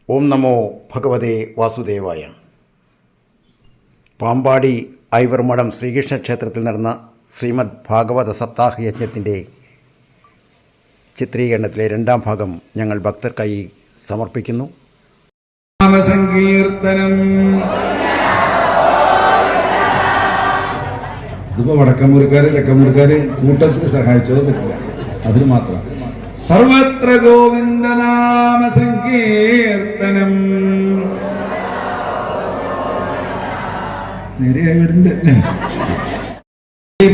ഓം നമോ ഭഗവതേ വാസുദേവായ. പാമ്പാടി ഐവർമഠം ശ്രീകൃഷ്ണ ക്ഷേത്രത്തിൽ നടന്ന ശ്രീമദ് ഭാഗവത സപ്താഹ യജ്ഞത്തിൻ്റെ ചിത്രീകരണത്തിലെ രണ്ടാം ഭാഗം ഞങ്ങൾ ഭക്തർക്കായി സമർപ്പിക്കുന്നു. നാമസങ്കീർത്തനം. ഇതിപ്പോൾ വടക്കമ്പൂർക്കാര് തെക്കമ്പൂർക്കാര് കൂട്ടത്തിൽ സഹായിച്ചത് പറ്റില്ല, അതിന് മാത്രം. സർവത്ര ഗോവിന്ദ നാമ സങ്കീർത്തനം. നേരെയായി വരുന്നുണ്ട്.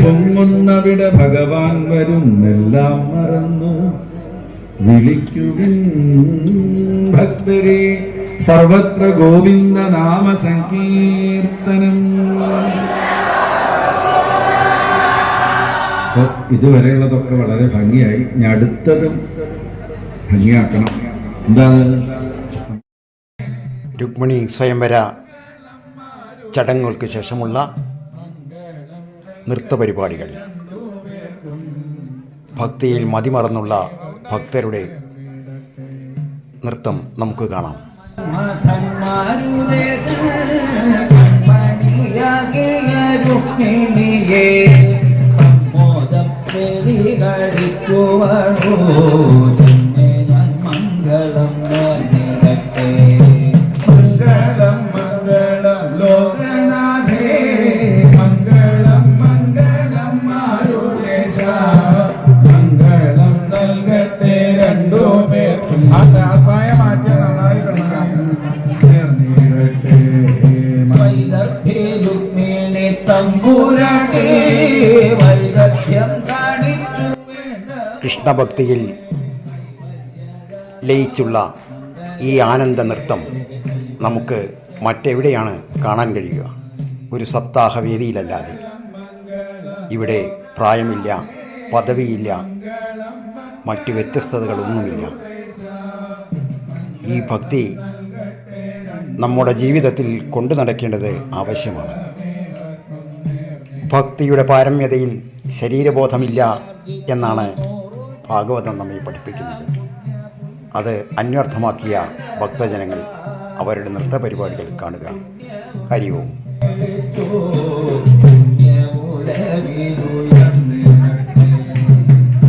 പൊങ്ങുന്നവിടെ ഭഗവാൻ വരുന്നെല്ലാം മറന്നു വിളിക്കുവിൻ ഭക്തരെ. സർവത്ര ഗോവിന്ദ നാമ സങ്കീർത്തനം. ഇതുവരെയുള്ളതൊക്കെ വളരെ ഭംഗിയായി. ഞാൻ അടുത്തതും ഭംഗിയാക്കണം. എന്താണ്? രുക്മിണി സ്വയംവര ചടങ്ങുകൾക്ക് ശേഷമുള്ള നൃത്തപരിപാടികൾ. ഭക്തിയിൽ മതിമറന്നുള്ള ഭക്തരുടെ നൃത്തം നമുക്ക് കാണാം. മംഗളം മംഗളം മംഗളം ലോകനാഥേ. മംഗളം മംഗളം മാരുദേശ. മംഗളം നൽകട്ടെ രണ്ടു പേർക്കും. ആത്മായ മാറ്റം നന്നായി കളിക്കാം. കൃഷ്ണഭക്തിയിൽ ലയിച്ചുള്ള ഈ ആനന്ദ നൃത്തം നമുക്ക് മറ്റെവിടെയാണ് കാണാൻ കഴിയുക? ഒരു സപ്താഹവേദിയിലല്ലാതെ. ഇവിടെ പ്രായമില്ല, പദവിയില്ല, മറ്റ് വ്യത്യസ്തതകളൊന്നുമില്ല. ഈ ഭക്തി നമ്മുടെ ജീവിതത്തിൽ കൊണ്ടു നടക്കേണ്ടത് ആവശ്യമാണ്. ഭക്തിയുടെ പാരമ്യതയിൽ ശരീരബോധമില്ല എന്നാണ് ഭാഗവതം നമ്മെ പഠിപ്പിക്കുന്നത്. അത് അന്വർത്ഥമാക്കിയ ഭക്തജനങ്ങൾ അവരുടെ നൃത്തപരിപാടികൾ കാണുക. ഹരി ഓം.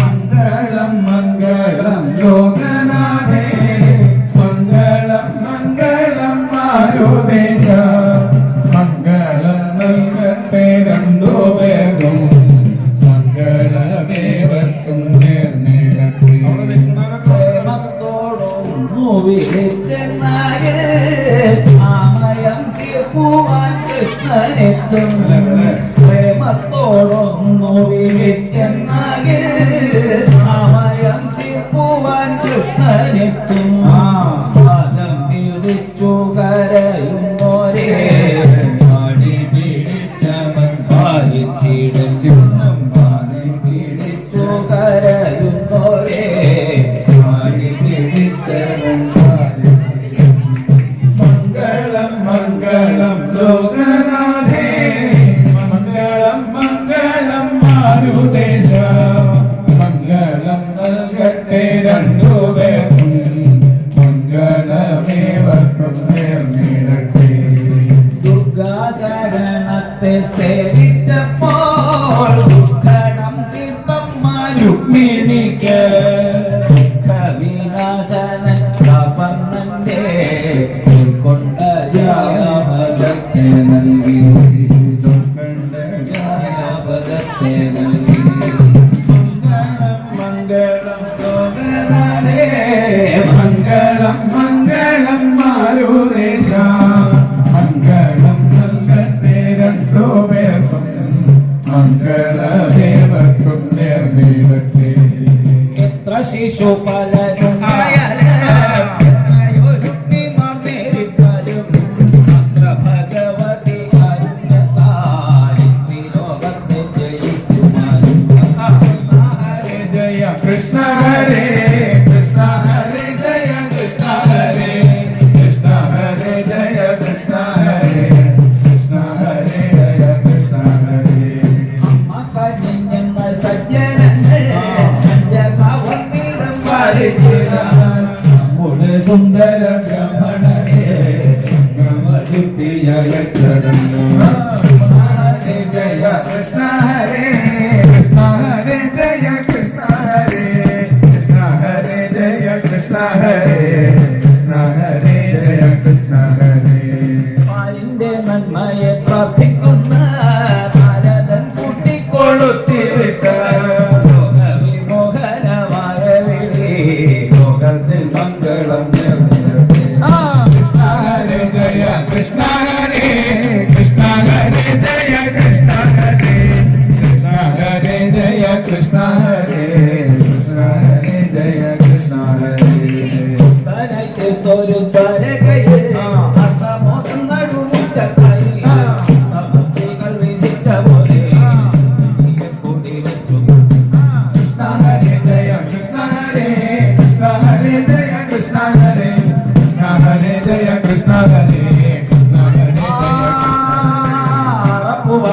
മംഗളം മംഗളം ലോകനാഥേ. മംഗളം മംഗളം മാരുദേശ. മംഗളം നൽകട്ടെ രണ്ടു പേർക്കും. മംഗളമേവർക്കും നേർന്നിടട്ടെ. ആമയം തീർക്കുവാൻ കൃഷ്ണനെത്തും. പ്രേമത്തോടൊന്നു വിളിച്ചെന്നാകെ ആമയം തീർക്കുവാൻ കൃഷ്ണനെത്തും. പാദം തിരിച്ചു കരയുന്നോരേ പാടി പിടിച്ചവൻ പാലിച്ചിടും. പാടി പിടിച്ചു കരയുന്നോരേ പാടി പിടിച്ചവൻ. മംഗളം മംഗളം ലോകനാഥേ. മംഗളം മംഗളം മാരുദേശ. മംഗളം നൽകട്ടെ രണ്ടു പേർക്കും. മംഗളമേവർക്കും നേർന്നിടട്ടെ. ദുർഗാചരണത്തെ സേവിച്ചപ്പോൾ ദുഃഖണം തീർത്തമ്മ രുക്മിണിക്ക്. ദുഃഖവിനാശനൻ സുന്ദര ഭ്രമണേ ഹരേ ജയ കൃഷ്ണ ഹരേ കൃഷ്ണ ഹരേ ജയ കൃഷ്ണ ഹരേ കൃഷ്ണ ഹരേ ജയ കൃഷ്ണ ഹരേ കൃഷ്ണ ഹരേ ജയ കൃഷ്ണ ഹരേ പാലിന്റെ നന്മയെ പ്രാർത്ഥിക്കുന്ന നാരദൻ കൂട്ടിക്കൊളുത്തിരിട്ട ലോകവിമോഹനമായ വിളി ലോകത്തിൽ മംഗളം കൃഷ്ണ ഹരേ ജയ കൃഷ്ണ ഹരേ കൃഷ്ണ ഹരേ ജയ കൃഷ്ണ ഹരേ കൃഷ്ണ ഹരേ ജയ കൃഷ്ണ ഹരേ കൃഷ്ണ ഹരേ ജയ കൃഷ്ണ ഹരേ തനയ്ക്ക് തൊരു ദ്വാരകയിൽ അർത്ഥമോദം നടുമുറ്റത്തായി സമസ്തികൾ വിധിച്ച പോലെ കൂടി വെച്ചു കൃഷ്ണ ഹരേ ജയ കൃഷ്ണ ഹരേ കൃഷ്ണ ഹരേ ജയ കൃഷ്ണ ഹരേ കൃഷ്ണ ഹരേ ജയ കൃഷ്ണ ഹരേ കൃഷ്ണ ഹരേ ജയ കൃഷ്ണ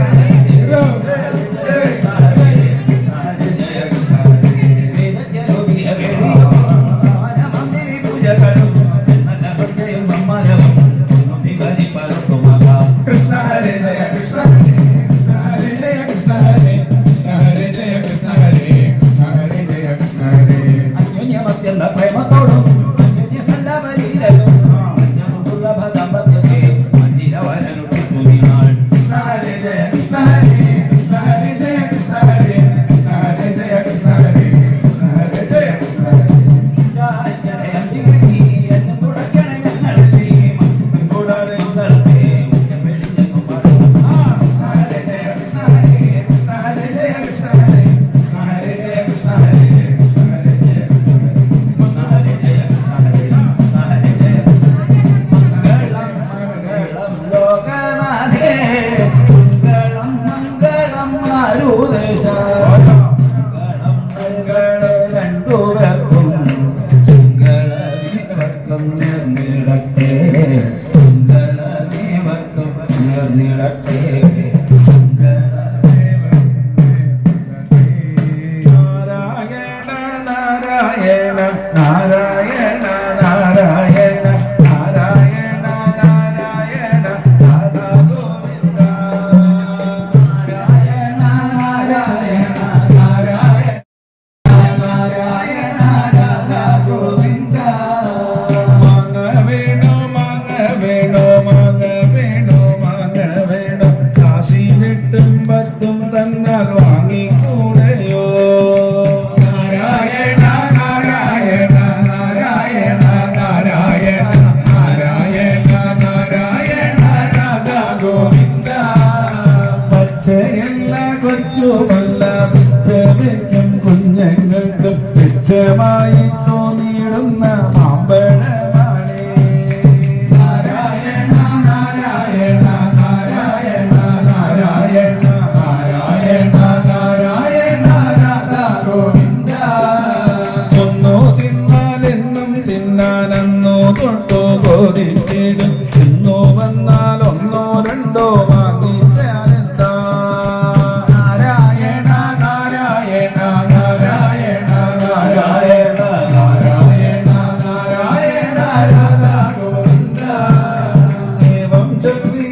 ഹരേ ജയ കൃഷ്ണ ഹരേ കൃഷ്ണ ഹരേ ജയ കൃഷ്ണ ഹരേ കൃഷ്ണ ഹരേ ജയ കൃഷ്ണ ഹരേ കൃഷ്ണ ഹരേ ജയ കൃഷ്ണ ഹരേ അന്യോന്യമത്യന്ത പ്രേമത്തോടും അന്യോന്യസല്ലാവലീലലും അന്യസുദുർലഭ ദാമ്പത്യത്തെ മന്ദിരവരനുട്ടിത്തുനിനാൾ കൃഷ്ണ ഹരേ ജയ കൃഷ്ണ ഹരേ കൃഷ്ണ ഹരേ ജയ കൃഷ്ണ ഹരേ കൃഷ്ണ ഹരേ ജയ കൃഷ്ണ ഹരേ കൃഷ്ണ ഹരേ ജയ കൃഷ്ണ ഹരേ ഹരേ ജയ കൃഷ്ണ ഹരേ കൃഷ്ണ ഹരേ ജയ കൃഷ്ണ ഹരേ കൃഷ്ണ ഹരേ ജയ കൃഷ്ണ ഹരേ കൃഷ്ണ ഹരേ ജയ ലോകനാഥേ മംഗളം മംഗളം മാരുദേശ മംഗളം മംഗള രണ്ടുപേർക്കും മംഗളമേവർക്കും നേർന്നിടട്ടെ മംഗളമേവർക്കും നേർന്നിടട്ടെ നാരായണ നാരായണ നാരായണ നാരായണ നാരായണ നാരായണ രാധാ ഗോവിന്ദ നാരായണ നാരായണ നാരായണ നാരായണ രാധാ ഗോവിന്ദ മാങ്ങ വേണോ മാങ്ങ വേണോ മാങ്ങ വേണോ മാങ്ങ വേണോ കാശി വിട്ടും പത്തും തന്നാൽ വാങ്ങിക്കൂടയോ നാരായണ നാരായണ നാരായണ നാരായണ നാരായണ നാരായണ രാധാ ഗോവിന്ദ പച്ചയല്ല കൊച്ചുമല്ല പിച്ചവയ്ക്കും കുഞ്ഞുങ്ങൾക്കും പിച്ചമായി തോന്നിയിടുന്ന മാമ്പഴമാണേ നാരായണ നാരായണ നാരായണ നാരായണ നാരായണ നാരായണ രാധാ ഗോവിന്ദ ഒന്നോ തിന്നാലെന്നും തിന്നാനെന്നോ തൊട്ടോ ബോധിച്ചിടും എന്നോ വന്നാൽ ഒന്നോ രണ്ടോ വാങ്ങിച്ചാലെന്താ നാരായണ നാരായണ നാരായണ നാരായണ നാരായണ നാരായണ രാധാ ഗോവിന്ദ ഏവം ചൊല്ലി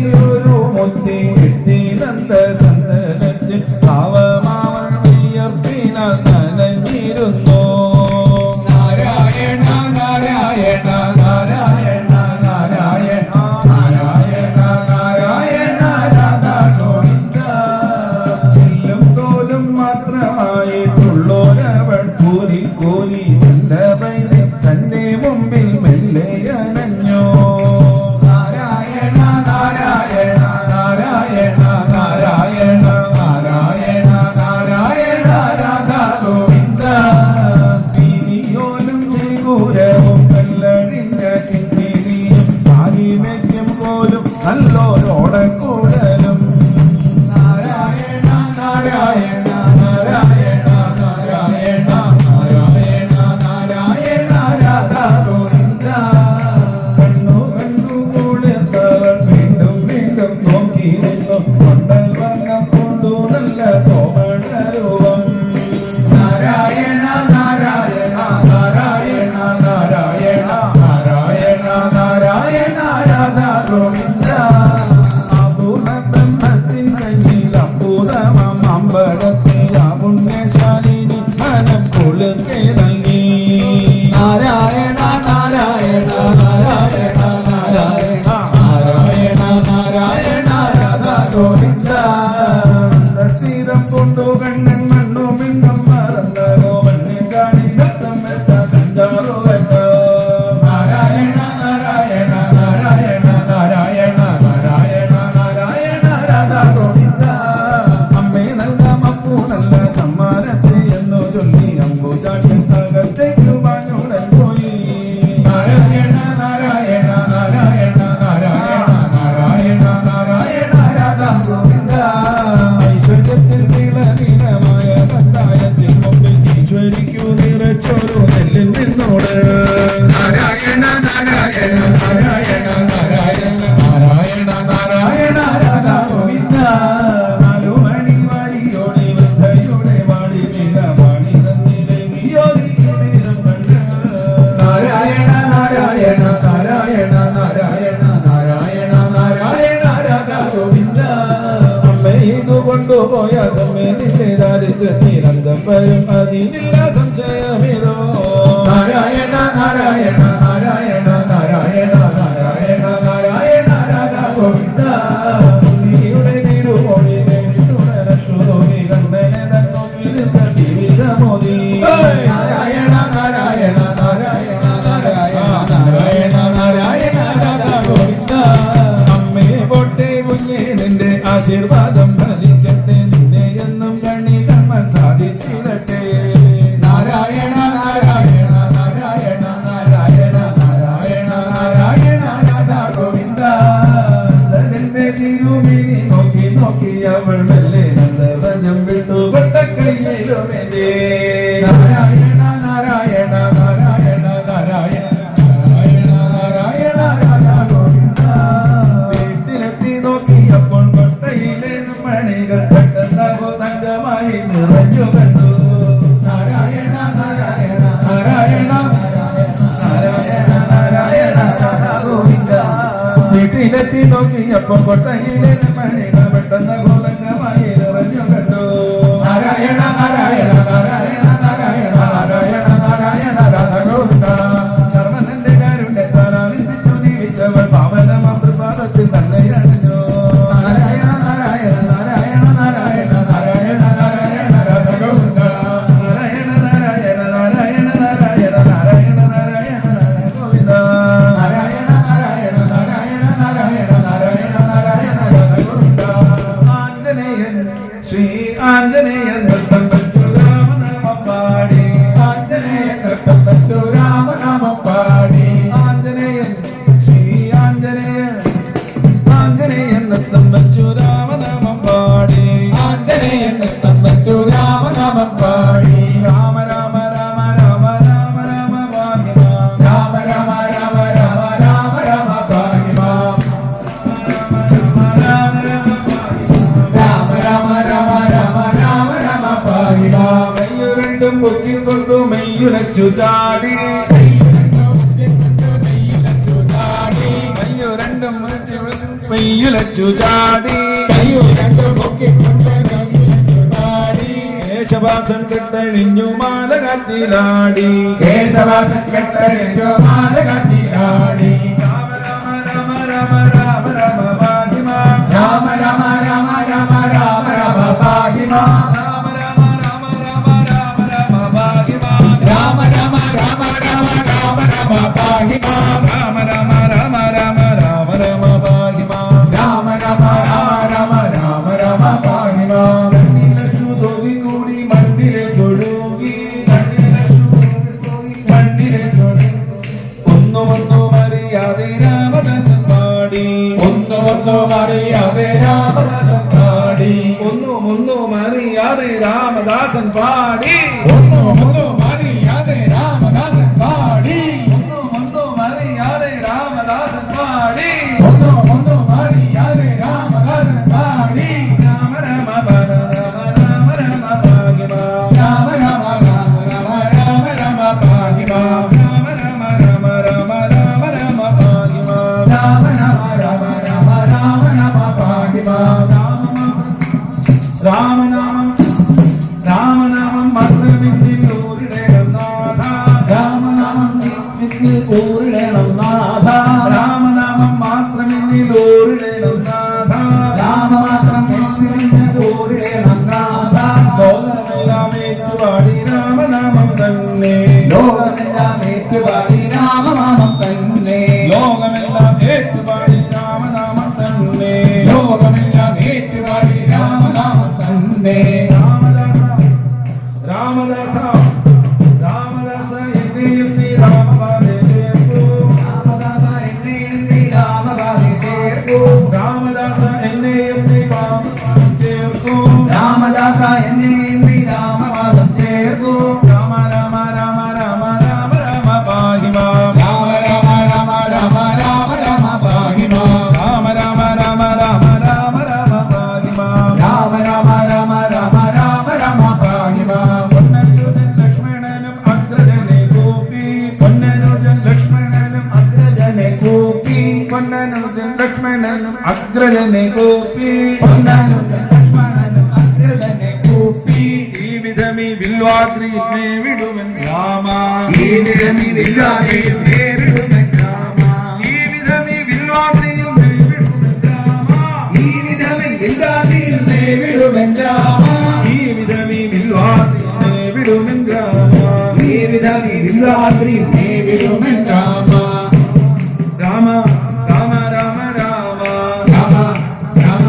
ഗോവിന്ദ അപൂർണ ബ്രഹ്മത്തിൻ കയ്യിൽ അപൂർവം അമ്പലത്തെ പുണ്യശാലിനി മനം കുളിർക്കെ നൽകി നാരായണ നാരായണ നാരായണ നാരായണ നാരായണ നാരായണ രാധാ ഗോവിന്ദ സ്ഥിരം കൊണ്ടു കണ്ണൻ മണ്ണു മിന്നും മറന്നോ മണ്ണിൽ കാണി നൃത്തം വെച്ച കഞ്ചാറോ നാരായണ നാരായണ നാരായണ നാരായണ നാരായണ നാരായണ രാധാ ഗോവിന്ദ അമ്മേ നല്ല മപ്പു നല്ല സമ്മാനത്തെ എന്നു ചൊല്ലി അമ്പുചാട്ടിൻ തകത്തേക്കു വാങ്ങുടൻ പോയി നാരായണ നാരായണ നാരായണ നാരായണ നാരായണ നാരായണ രാധാ ഗോവിന്ദ ഐശ്വര്യത്തിൽ നീളനീളമായ പത്തായത്തിൽ മുമ്പിൽ ഈശ്വരിക്കു നിറച്ചൊരു നെല്ലിൽ നിന്നോട് നാരായണ നാരായണ നാരായണ നാരായണ നാരായണ നാരായണ രാധാ ഗോവിന്ദ നാലുമണി വാരിയോടി വൃദ്ധയുടെ വാടി നീലവാണി തന്നിലെ നീയോടിയുടെ കണ്ട് നാരായണ നാരായണ നാരായണ നാരായണ നാരായണ നാരായണ രാധാ ഗോവിന്ദ അമ്മ ഇതു കൊണ്ടുപോയ അമ്മേ നിന്റെ ദാരിദ്ര്യത്തിനന്തം വരും അതിനില്ല സംശയമേതോ നാരായണ നാരായണ നാരായണ നാരായണ നാരായണ നാരായണ രാധാ ഗോവിന്ദ നീയുടെ തിരുമൊഴിനെ വിട്ടുണരശ്രുതോമി കണ്ണനെ തന്നൊന്നിൽ ജീവിതമോദി നാരായണ നാരായണ നാരായണ നാരായണ നാരായണ നാരായണ രാധാ ഗോവിന്ദ അമ്മേ പൊട്ടേ കുഞ്ഞേ നിന്റെ ആശീർവാദം ഫലിക്കട്ടെ നിന്നെ എന്നും കണ്ണി കമ്മൻ സാധിച്ചിടട്ടെ നാരായണ നാരായണ നാരായണ നാരായണ നാരായണ നാരായണ രാധാ ഗോവിന്ദ നിന്റെ തിരുമിനി നോക്കി നോക്കി അവൾ മെല്ലെ നല്ല വ്രജം വിട്ടു കൊട്ടക്കൈയിലുമെന്തേ നാരായണ നാരായണ നാരായണ നാരായണ നാരായണ നാരായണ രാധാ ഗോവിന്ദ വീട്ടിലെത്തി നോക്കിയപ്പോൾ കൊട്ടയിലെ മണികൾ പെട്ടെന്നോ തങ്കമായി നിറഞ്ഞു കണ്ടു നാരായണ നാരായണ നാരായണ നാരായണ നാരായണ രാധാ ഗോവിന്ദ വീട്ടിലെത്തി നോക്കിയപ്പോൾ കൊട്ടയിലെ മണികൾ പെട്ടെന്നോ തങ്കമായി നിറഞ്ഞു കണ്ടു നാരായണ നാരായണ നാരായണ നാരായണ നാരായണ നാരായണ രാധാ ഗോവിന്ദ ധർമ്മന്റെ കാരുണ്യത്താൽ ആനന്ദിച്ചു ജീവിച്ചവൾ പാവനമാതൃപാദത്തിൽ തന്നെ അണിഞ്ഞു നാരായണ നാരായണ നാരായണ നാരായണ നാരായണ നാരായണ രാധാ ഗോവിന്ദ നാരായണ നാരായണ നാരായണ നാരായണ നാരായണ നാരായണ ഗോവിന്ദ നാരായണ നാരായണ നാരായണ നാരായണ നാരായണ നാരായണ രാധാ ഗോവിന്ദ ആഞ്ജനേയൻ ശ്രീ ആഞ്ജനേയൻ നൃത്തം വെച്ചു രാമനാമം പാടി ആഞ്ജനേയ നൃത്തം വെച്ചു രാമനാമം പാടി ആഞ്ജനേയൻ ശ്രീ ആഞ്ജനേയൻ ആഞ്ജനേയൻ നൃത്തം വെച്ചു രാമനാമം പാടി ആഞ്ജനേയ നൃത്തം വെച്ചു രാമനാമം പാടി രാമ രാമ രാമ രാമ രാമ രാമ ഭാഗ്യമാ രാമ രാമ രാമ രാമ രാമ രാമ പാഹി മാം രാമ രാമ രാമ രാമ രാമ രാമ പാഹി മാം കയ്യു രണ്ടും പൊക്കിൽ കൊണ്ടു മെയ്യുലച്ചു ചാടി കയ്യു രണ്ടും മെയ്യുലച്ചു ചാടി കേശവാസൻ കെട്ടഴിഞ്ഞു മാല കാറ്റിലാടി കേശവാസൻ കെട്ടഴിഞ്ഞു മാല കാറ്റിലാടി രാമ രാമ രാമ രാമ രാമ രാമ ഭാഗ്യമാ രാമ രാമ രാമ രാമ രാമ രാമ പാഹി മാം രാമ രാമ രാമ രാമ രാമ രാമ ഭാഗ്യമാ രാമ രാമ രാമ രാമ രാമ രാമ പാഹി മാം രാമ രാമ രാമ രാമ രാമ രാമ ഭാഗ്യമാ രാമ രാമ രാമ രാമ രാമ രാമ പാഹി മാം കണ്ണിലു തൊവി കൂടി മണ്ണിലെ തൊഴുകി മണ്ണിലെ തൊഴു ഒന്നും അറിയാതെ രാമദാസൻ പാടി ഒന്നും അറിയാതെ രാമദാസൻ പാടി ഒന്നും അറിയാതെ രാമദാസൻ പാടി ഒന്നും അറിയാതെ രാമദാസൻ പാടി ഒന്നും അറിയാതെ രാമദാസൻ പാടി ഒന്നും അറിയാതെ രാമദാസൻ പാടി രാമ രാമ രാമ രാമ രാമ ഭാഗ്യമാ രാമ രാമ രാമ രാമ രാമ രാമ പാഹി മാം രാമ രാമ രാമ രാമ രാമ രാമ ഭാഗ്യമാ രാമ രാമ രാമ രാമ നന്നാഥ രാമമാത്രം നിറഞ്ഞ പൂരേണം നാഥ ലോകമെല്ലാം ഏറ്റുപാടി രാമനാമം തന്നെ ലോകമെല്ലാം ഏറ്റുപാടി രാമനാമം തന്നെ ലോകമെല്ലാം ഏറ്റുപാടി രാമനാമം തന്നെ ലോകമെല്ലാം ഏറ്റുപാടി രാമനാമം തന്നെ രാമദാസ രാമദാസ എന്നെയും നീ രാമപാദേ ചേർക്കൂ രാമദാസ എന്നെയും നീ രാമപാദേ ചേർക്കൂ രാമദാസ എന്നെയും നീ രാമപാദം ചേർക്കൂ രാമദാസ എന്നെയും നീ രാമപാദം ചേർക്കൂ രാമ രാമ രാമ രാമ രാമ രാമ പാഹി മാം രാമ രാമ രാമ രാമ രാമ രാമ പാഹി മാം രാമ രാമ രാമ രാമ രാമ രാമ പാഹി മാം രാമ രാമ രാമ രാമ രാമ രാമ പാഹി മാം പൊന്നനുജൻ ലക്ഷ്മണനും അഗ്രജനെ കൂപ്പി പൊന്നനുജൻ ലക്ഷ്മണനും അഗ്രജനെ കൂപ്പി പൊന്നനുജൻ ലക്ഷ്മണനും അഗ്രജനെ കൂപ്പി പൊന്നനുജൻ ലക്ഷ്മണനും അഗ്രജനെ കൂപ്പി ഈ വിധമി വിൽവാദ്രിയിൽ മേവിടുവൻ രാമ ഈ വിധമി വില്ലാതെയിൽ നേരിടുമെൻ രാമ ഈ വിധമി വിൽവാദ്രിയിൽ മേവിടുവൻ രാമ ഈ വിധമി വില്ലാതെയിൽ നേരിടുമെൻ രാമ ഈ വിധമി വിൽവാദ്രിയിൽ മേവിടുവൻ രാമ ഈ വിധമി വില്ലാതെയിൽ നേരിടുമെൻ രാമ രാമ രാമ രാമ രാമ രാമ രാമ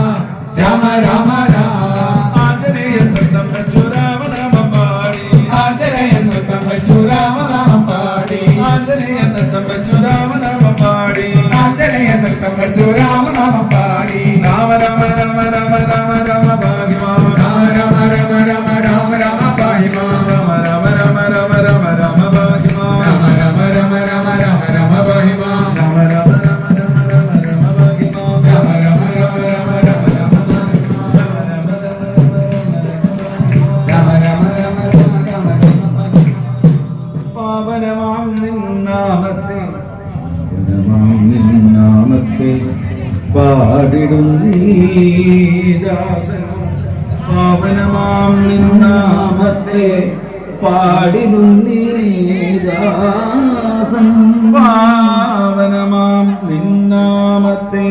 രാമ രാമ രാമ ആഞ്ജനേയൻ നൃത്തം വെച്ചു രാമനാമം പാടി ആദരയൻ നൃത്തം വച്ചു രാമനാമം പാടി ആഞ്ജനേയൻ നൃത്തം വെച്ചു രാമനാമം പാടി ആദരയൻ നൃത്തം വച്ചു രാമനാമം പാടി രാമ രാമ രാമ രാമ രാമ രാമ ഭാഗ്യമാ രാമ രാമ രാമ രാമ രാമ രാമ പാഹി മാം രാമ രാമ രാമ രാമ രാമ രാമ ഭാഗ്യമാ രാമ രാമ രാമ രാമ രാമ രാമ പാഹി മാം രാമ രാമ രാമ രാമ രാമ രാമ ഭാഗ്യമാ രാമ രാമ രാമ രാമ രാമ രാമ രാമ രാമ രാമ രാമ രാമ പാവനമാം നിന്നാമത്തെ പാവനമാം നിന്നാമത്തെ പാടിടും നീദാസൻ പാവനമാം നിന്നാമത്തെ പാടിടും നീദാസൻ പാവനമാം നിന്നാമത്തെ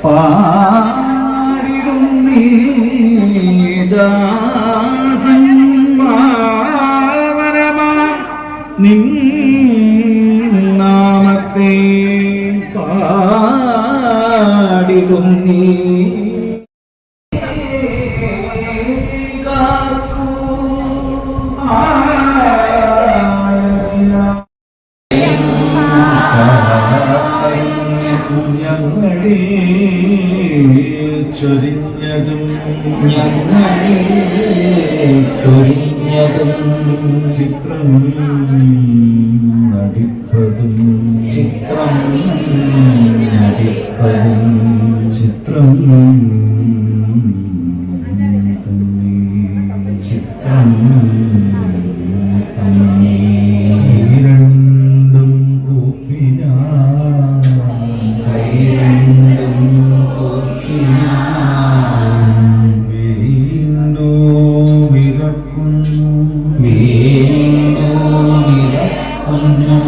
പാടിടും നീദാസൻ പാവനമാം നിന്നാമത്തെ പാടിടും നീ ഞങ്ങളെ ചൊരിഞ്ഞതും ഞങ്ങളിൽ ചൊരിഞ്ഞതും ചിത്രം നടിപ്പതും ചിത്രം നടിപ്പതും ചിത്രം തന്നെ ചിത്രം തന്നെ രണ്ടും കൂപ്പിനാ കൈരണ്ടും കൂപ്പിനാൻ വീണ്ടും ഇറക്കുന്നു വീണ്ടും ഇറക്കുന്നു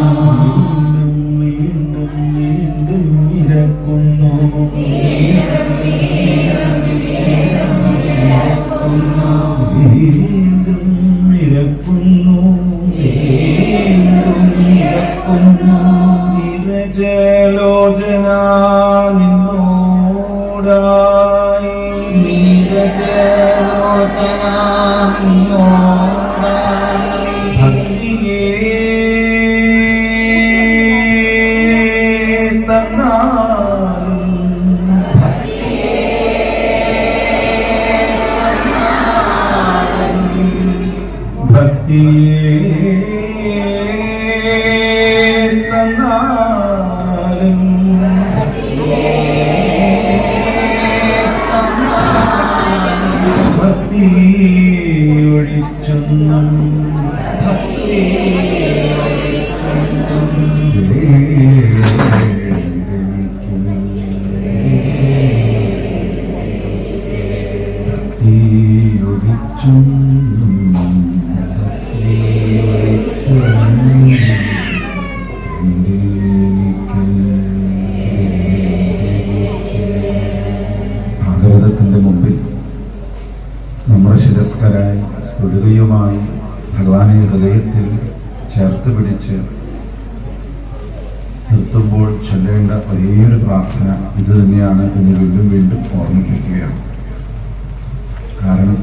വീണ്ടും വീണ്ടും ഇറക്കുന്നു വീണ്ടും ഇറക്കുന്നു വീണ്ടും ഇറക്കുന്നു നിരജലോചന നിന്നോടായി നീരജലോചന നിന്നോടായി ഭക്തിയേ തന്നാലും ഭക്തിയേ തന്നാലും ഭക്തി ഒഴിച്ചൊന്നും ഭക്തി ഒഴിച്ചൊന്നും നമസ്കരായി തൊഴുകയുമായി ഭഗവാനെ ഹൃദയത്തിൽ ചേർത്ത് പിടിച്ച് നിർത്തുമ്പോൾ ചൊല്ലേണ്ട ഒരേയൊരു പ്രാർത്ഥന ഇത് തന്നെയാണ് എന്ന് വീണ്ടും വീണ്ടും ഓർമ്മിപ്പിക്കുകയാണ്. കാരണം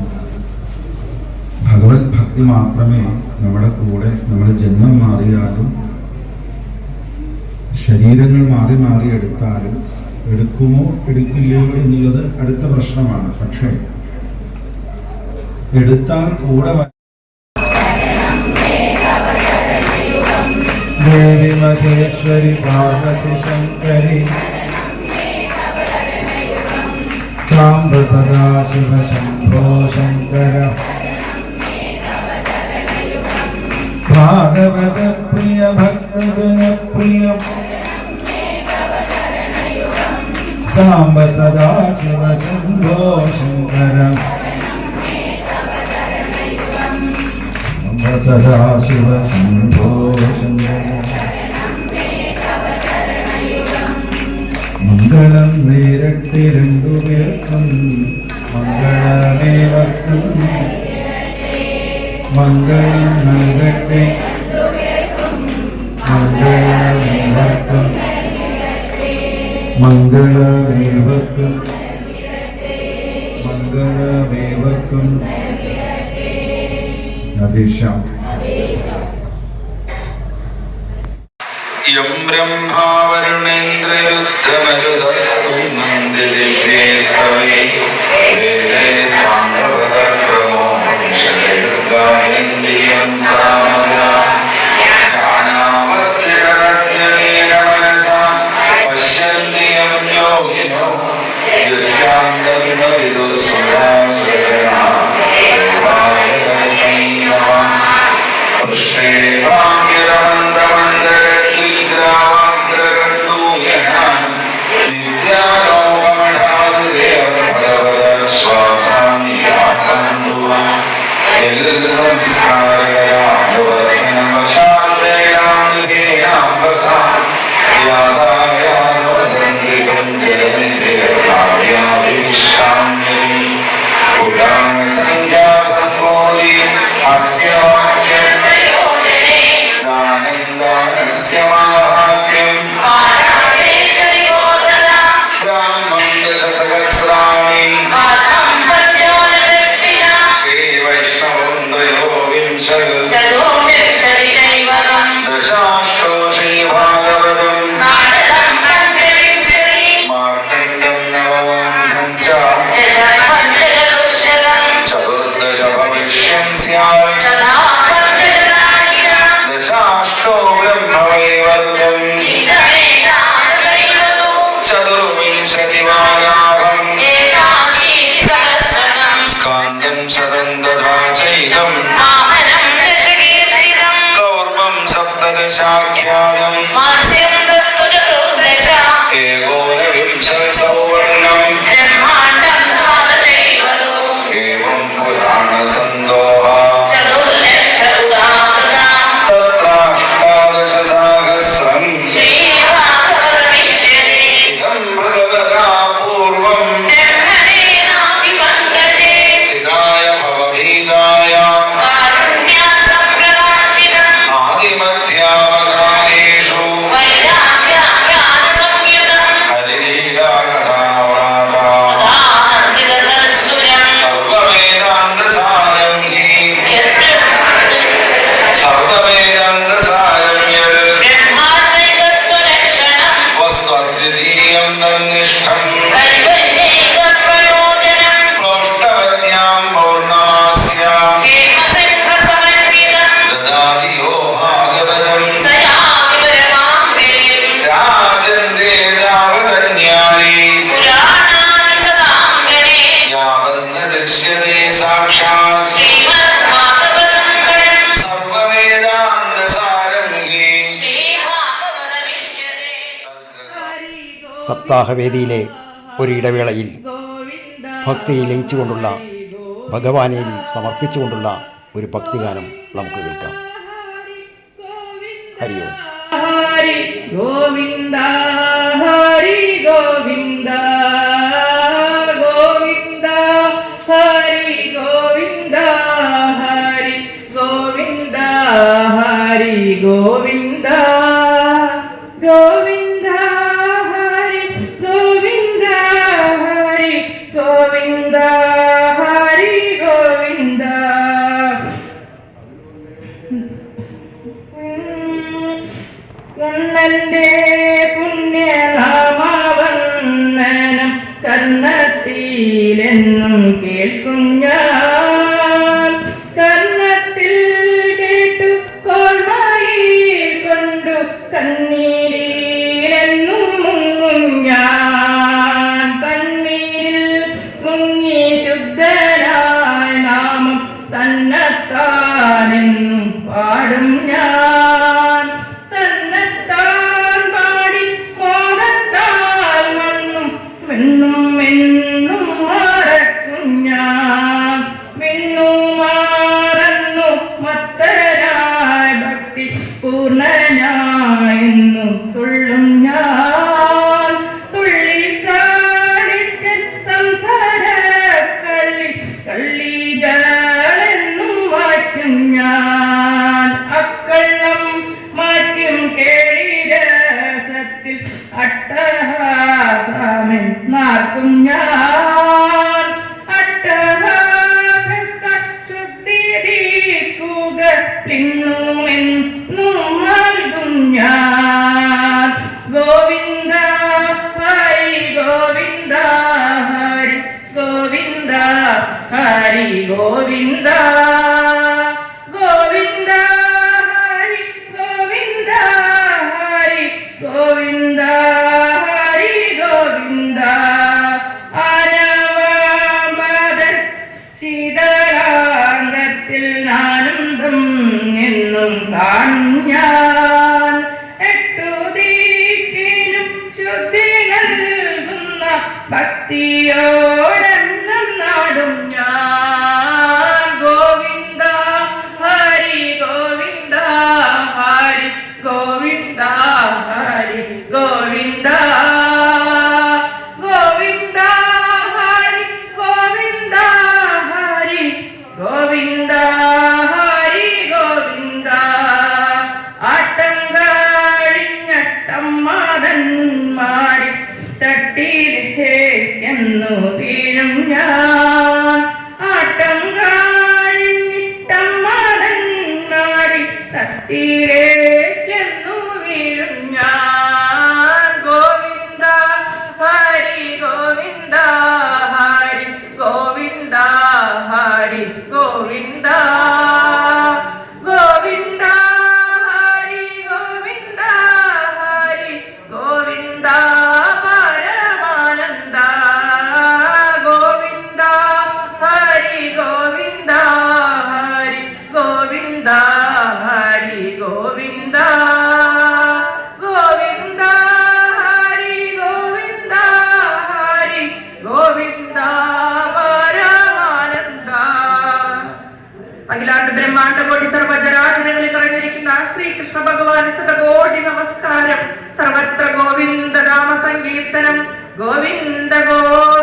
ഭഗവത് ഭക്തി മാത്രമേ നമ്മുടെ കൂടെ, നമ്മുടെ ജന്മം മാറിയാലും ശരീരങ്ങൾ മാറി മാറി എടുത്താലും, എടുക്കുമോ എടുക്കില്ലയോ എന്നുള്ളത് അടുത്ത പ്രശ്നമാണ്. പക്ഷേ എടുത്താൽ കൂടെ ദേവി മഹേശ്വരി പാർവതി ശങ്കരി സാംബ സദാശിവ ശംഭോ ശങ്കര ഭാഗവത പ്രിയ ഭക്തജന പ്രിയ സാംബ സദാശിവ ശംഭോ ശങ്കര സദാശിവ ശംഭോ ശങ്കര മംഗളം നേരട്ടെ രണ്ടുപേർക്കും മംഗളമേവർക്കും മംഗളം നൽകട്ടെ മംഗളമേവർക്കും മംഗളമേവർക്കും മംഗളമേവർക്കും നദീശാം യം ബ്രഹ്മാ വരുണേന്ദ്രരുദ്രമരുതസ്തു നന്ദിദിവ്യേ സവേ വേദേ സാംഗവദക്രമോ മനുഷ്യദേവഗായന്തിയം സാമഗാ ജ്ഞാനാമസ്തിരജ്ഞനേന മനസാ പശ്യന്തി യം യോഗിനോ യസ്യാന്തവിദുസ്സുരാസുരഗണാ ദേവായ തസ്മൈ നമഃ കൃഷ്ണേ സപ്താഹവേദിയിലെ ഒരു ഇടവേളയിൽ ഭക്തിയിൽ ലയിച്ചുകൊണ്ടുള്ള ഭഗവാനിൽ സമർപ്പിച്ചുകൊണ്ടുള്ള ഒരു ഭക്തിഗാനം നമുക്ക് കേൾക്കാം. ഹരിയോ ഹരി ഗോവിന്ദ ഹരി ഗോവിന്ദ ഗോവിന്ദ ഹരി ഗോവിന്ദ ചെവിയിലെന്നും കേൾക്കും ഞാൻ. കർണത്തിൽ കേട്ടു കോൾമയിൽ കൊണ്ടു കണ്ണീരിലെന്നും മുങ്ങും ഞാൻ. കണ്ണീരിൽ മുങ്ങി ശുദ്ധനായ നാമം തന്നെത്താനെന്നും പാടും ഞാൻ. തന്നെത്താൻ പാടി മോദത്താൽ മണ്ണും വെണ്ണും എന്നും മറക്കും ഞാൻ. വിണ്ണു മാറന്നു മത്തരായ ഭക്തി പൂർണ്ണനായെന്നും തുള്ളും ഞാൻ. തുള്ളിക്കാടിച്ച സംസാര കള്ളികളെന്നും മാറ്റും ഞാൻ. അക്കള്ളം മാറ്റും കേളിരസത്തിൽ അട്ടഹാസമെന്നാക്കും ഞാൻ. അട്ടഹാസശുദ്ധീകരിക്കുക ലിന്നുമെന്നും നൽകും ഞാൻ. ഗോവിന്ദ ഹരി ഗോവിന്ദ ഹരി ഗോവിന്ദ ഹരി ഗോവിന്ദ ഗോവിന്ദ ഹരി ഗോവിന്ദ ഹരി ഗോവിന്ദ ഹരി ഗോവിന്ദ. ആനവാമദൻ ശീതളാംഗത്തിൽ ആനന്ദം എന്നും കാണും ഞാൻ. എട്ടു ദിക്കിനും ശുദ്ധി നൽകുന്ന ഭക്തിയോടെന്നും നാടും ഞാൻ. ഗോവിന്ദ ഹരി ഗോവിന്ദ ഹരി ഗോവിന്ദ ഹരി ഗോവിന്ദ ഗോവിന്ദ ഹരി ഗോവിന്ദ ഹരി ഗോവിന്ദ ഹരി ഗോവിന്ദ. ആട്ടം കഴിഞ്ഞട്ടമ്മാതന്മാരി തട്ടിയിലേക്കെന്നു വീഴും ഞാൻ. ആട്ടം കഴിഞ്ഞിട്ടമ്മാതന്മാരി തട്ടിയിലേക്കെന്നു വീഴും ഞാൻ. ഗോവിന്ദ ഹരി ഗോവിന്ദ ഹരി ഗോവിന്ദ ഹരി ഗോവിന്ദ ഗോവിന്ദ ഹരി ഗോവിന്ദ ഹരി ഗോവിന്ദ പരമാനന്ദ. ഗോവിന്ദ ഹരി ഗോവിന്ദ ഹരി ഗോവിന്ദ ഹരി ഗോവിന്ദ ഗോവിന്ദ ഹരി ഗോവിന്ദ ഹരി ഗോവിന്ദ പരമാനന്ദ. അഖിലാണ്ട് ബ്രഹ്മാണ്ട കോടി സർവജരാചരങ്ങളിൽ നിറഞ്ഞിരിക്കുന്ന ശ്രീകൃഷ്ണ ഭഗവാന് ശതകോടി നമസ്കാരം. സർവത്ര ഗോവിന്ദ നാമ സങ്കീർത്തനം. ഗോവിന്ദ ഗോവിന്ദ